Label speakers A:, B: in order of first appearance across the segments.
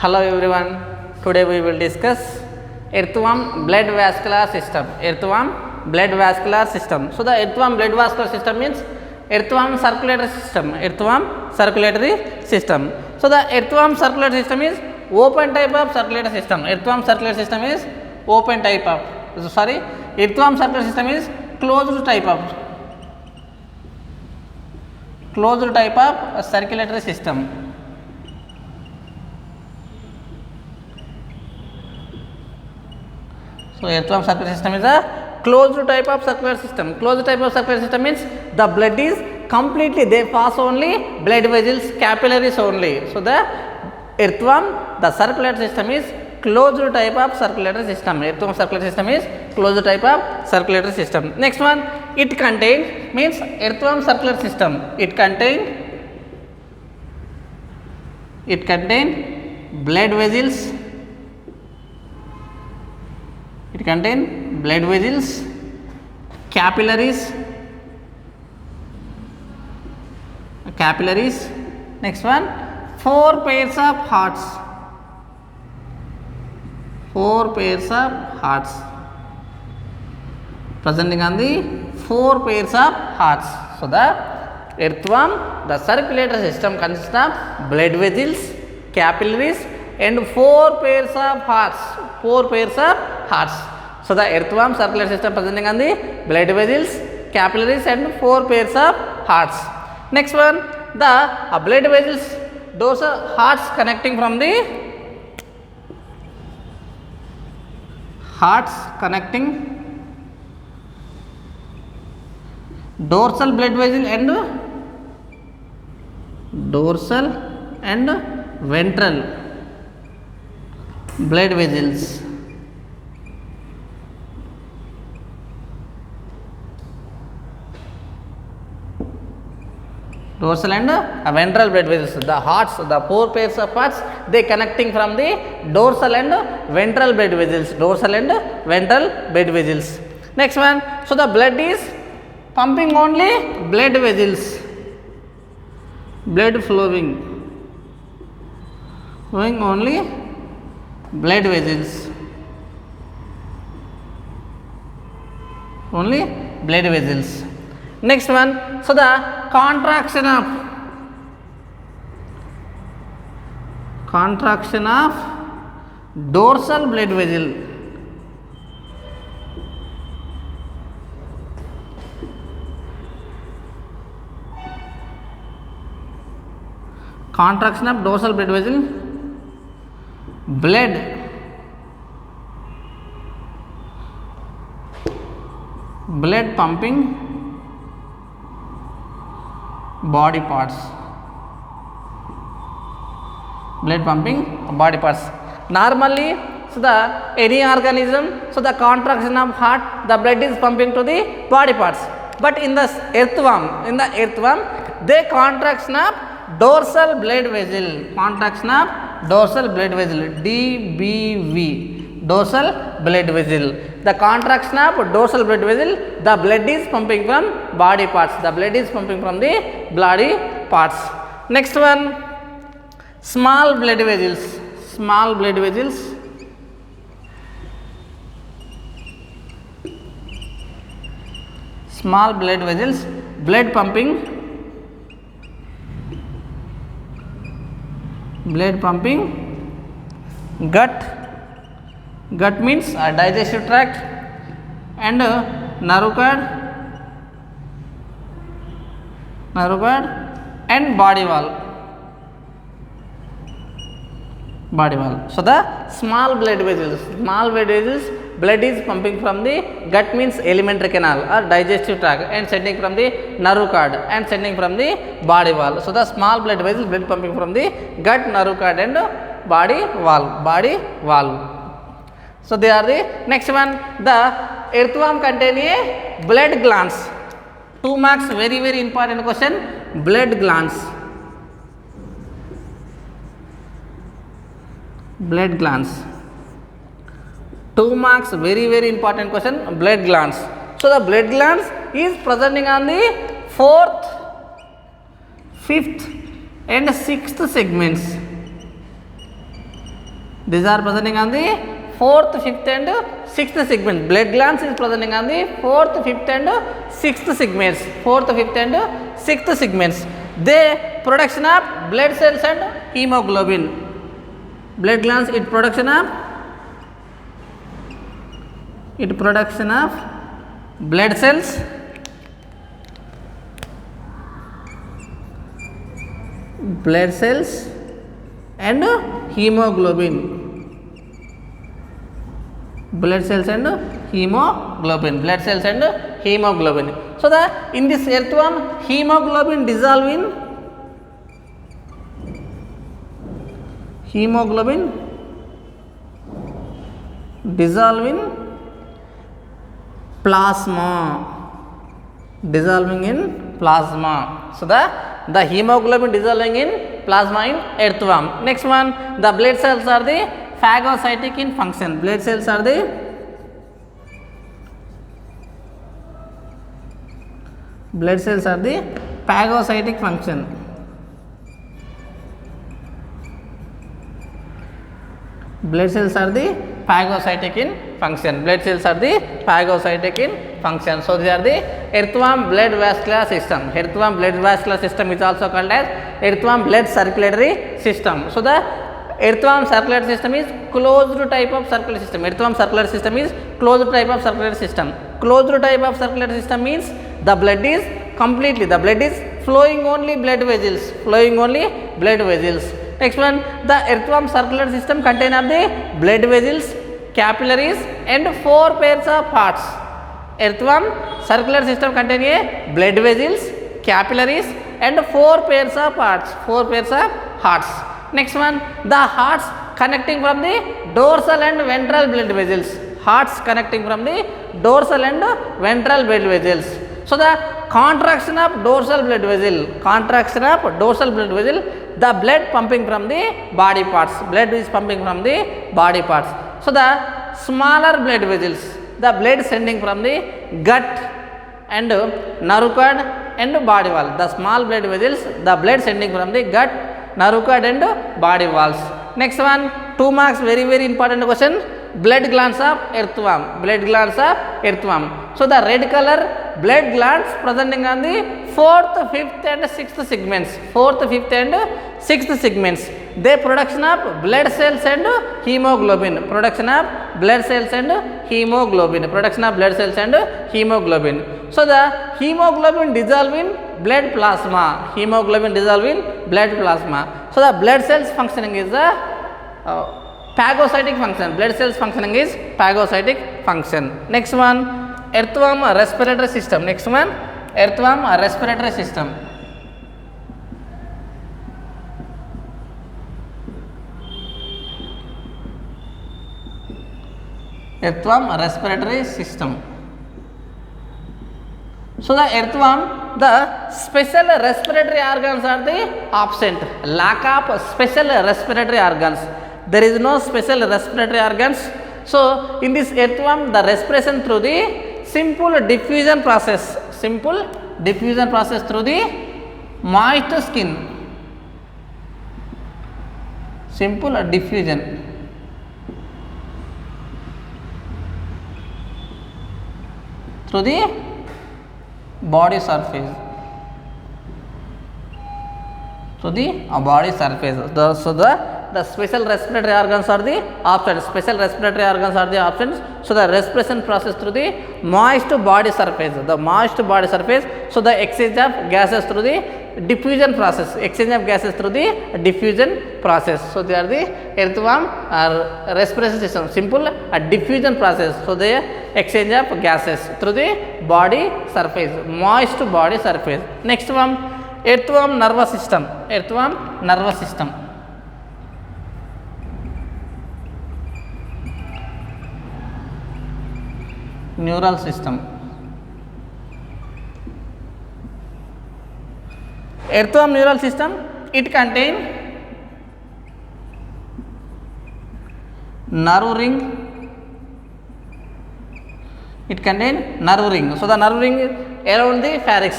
A: Hello everyone. Today we will discuss earthworm blood vascular system. Earthworm blood vascular system. So the earthworm blood vascular system means earthworm circulatory system. Earthworm circulatory system. So the earthworm circulatory system is open type of circulatory system. Earthworm circulatory system is open type of. Earthworm circulatory system is closed type of circulatory system. So earthworm circulatory system is a closed type of circular system. Closed type of circular system means the blood is completely, they pass only blood vessels, capillaries only. So the earthworm, the circulatory system is closed type of circulatory system. Earthworm circulatory system is closed type of circulatory system. Next one, it contained means earthworm circular system. It contained blood vessels. It contains blood vessels, capillaries. Next one, 4 pairs of hearts. 4 pairs of hearts. Presenting on the 4 pairs of hearts. So the earthworm, the circulatory system consists of blood vessels, capillaries, and 4 pairs of hearts. 4 pairs of hearts. So the earthworm circulatory system presenting on the blood vessels, capillaries, and 4 pairs of hearts. Next one, the blood vessels, those are hearts connecting from the dorsal blood vessel and ventral blood vessels. Dorsal and ventral blood vessels. The hearts, the 4 pairs of hearts, they connecting from the dorsal and ventral blood vessels. Dorsal and ventral blood vessels. Next one. So the blood is pumping only blood vessels. Blood flowing only blood vessels. Only blood vessels. Next one, so the contraction of dorsal blood vessel. Contraction of dorsal blood vessel, blood pumping body parts. Blood pumping body parts. Normally, so the any organism, so the contraction of heart, the blood is pumping to the body parts. But in the earthworm, they contraction of dorsal blood vessel. Contraction of dorsal blood vessel, DBV, dorsal blood vessel. The contraction of dorsal blood vessel, the blood is pumping from body parts. The blood is pumping from the body parts. Next one, small blood vessels. Small blood vessels. Small blood vessels, blood pumping gut means digestive tract and nerve cord and body wall. So the small blood vessels, blood is pumping from the gut means alimentary canal or digestive tract and sending from the nerve cord and sending from the body wall. So the small blood vessels, blood pumping from the gut, nerve cord and body wall. So they are the next one. The earthworm contain a blood glands. 2 marks, very very important question. Blood glands. 2 marks, very very important question. Blood glands. So the blood glands is presenting on the 4th, 5th and 6th segments. These are presenting on the fourth, fifth and sixth segment. Blood glands is presenting on the fourth, fifth and sixth segments. Fourth, fifth and sixth segments. They production of blood cells and hemoglobin. Blood glands it production of blood cells and hemoglobin. Blood cells and hemoglobin. Blood cells and hemoglobin. So the in this earthworm hemoglobin dissolve in plasma, dissolving in plasma. So the hemoglobin dissolving in plasma in earthworm. Next one, the blood cells are the phagocytic in function. Blood cells are the phagocytic function. Blood cells are the phagocytic in function. Blood cells are the phagocytic in function. So these are the earthworm blood vascular system. Earthworm blood vascular system is also called as earthworm blood circulatory system. So the earthworm circulatory system is closed type of circulatory system. Earthworm circulatory system is closed type of circulatory system. Closed type of circulatory system means the blood is flowing only blood vessels. Next one, the earthworm circulatory system contain of the blood vessels, capillaries and 4 pairs of hearts. Earthworm circulatory system contain a blood vessels, capillaries and 4 pairs of hearts. Next one, the hearts connecting from the dorsal and ventral blood vessels. Hearts connecting from the dorsal and ventral blood vessels. So the contraction of dorsal blood vessel, the blood pumping from the body parts. Blood is pumping from the body parts. So the smaller blood vessels, the blood sending from the gut and nerve cord and body wall. The small blood vessels, the blood sending from the gut, nerve cord and body walls. Next one, 2 marks, very important question. Blood glands of earthworm. So the red color blood glands presenting on the 4th, 5th and 6th segments. They production of blood cells and hemoglobin. So the hemoglobin dissolve in blood plasma. So the blood cells functioning is the phagocytic function. Blood cells functioning is phagocytic function. Next one, earthworm respiratory system. Earthworm respiratory system. So the earthworm, the special respiratory organs are the absent. Lack of special respiratory organs. There is no special respiratory organs. So in this earthworm, the respiration through the simple diffusion process through the moist skin. Simple diffusion through the body surface. The special respiratory organs are the options. So the respiration process through the moist body surface. So the exchange of gases through the diffusion process. So they are the earthworm respiration system. Simple diffusion process. So the exchange of gases through the body surface, moist body surface. Next one, earthworm nervous system. Neural system. Earthworm neural system, it contain nerve ring. So the nerve ring around the pharynx.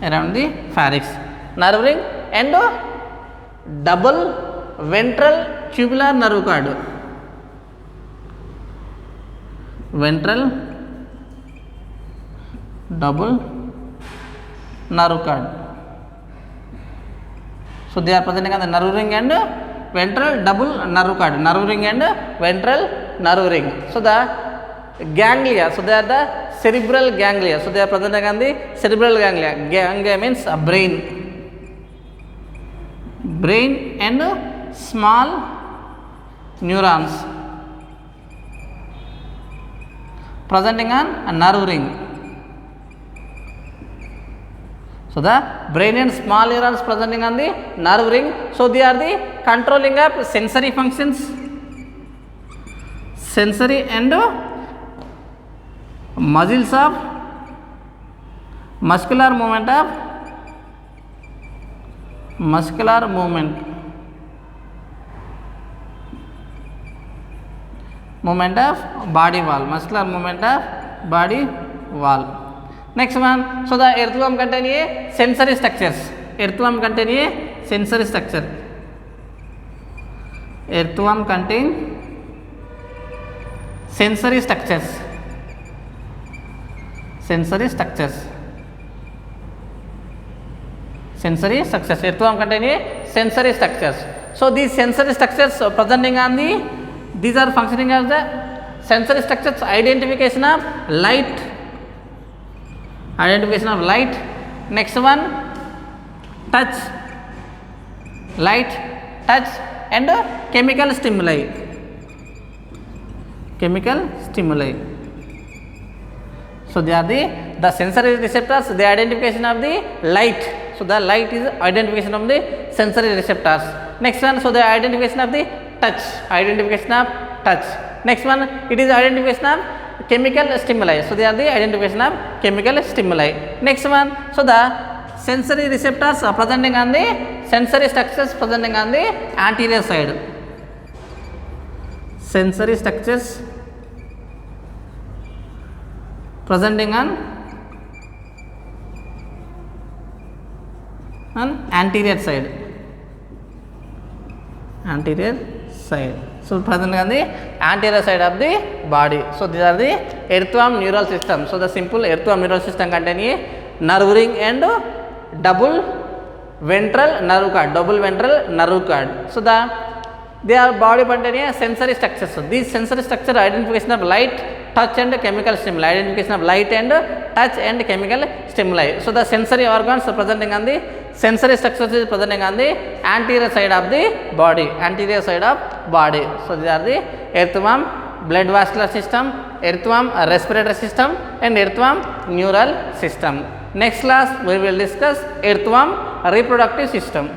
A: around the pharynx. Nerve ring and double ventral tubular nerve cord. Ventral double nerve cord. So they are presenting on the nerve ring and ventral double nerve cord. Nerve ring and ventral nerve ring. So the ganglia. So they are the cerebral ganglia. So they are presenting on the cerebral ganglia. Ganglia means a brain. Brain and small neurons presenting on a nerve ring. So the brain and small neurons presenting on the nerve ring. So they are the controlling of sensory functions, sensory and muscles of muscular movement of body wall, muscular movement of body wall. Next one, so the earthworm contain a sensory structures. Earthworm contain a sensory structure. Earthworm contain sensory structures. Sensory structures. Sensory structures. Earthworm contain a sensory structures. So these sensory structures presenting on the, these are functioning as the sensory structures identification of light. Identification of light. Next one, touch, light, touch and chemical stimuli. Chemical stimuli. So they are the sensory receptors, the identification of the light. So the light is identification of the sensory receptors. Next one, so the identification of the touch, identification of touch. Next one, it is identification of chemical stimuli. So they are the identification of chemical stimuli. Next one, so the sensory receptors are presenting on the sensory structures presenting on the anterior side. Sensory structures presenting on anterior side. Anterior side. So present on the anterior side of the body. So these are the earthworm neural system. So the simple earthworm neural system contain a nerve ring and double ventral nerve cord. Double ventral nerve cord. So they are body contain a sensory structures. So these sensory structure identification of light, touch and chemical stimuli. Identification of light and touch and chemical stimuli. So the sensory organs are presenting on the sensory structures is presenting on the anterior side of the body. Anterior side of body. So these are the earthworm blood vascular system, earthworm respiratory system and earthworm neural system. Next class we will discuss earthworm reproductive system.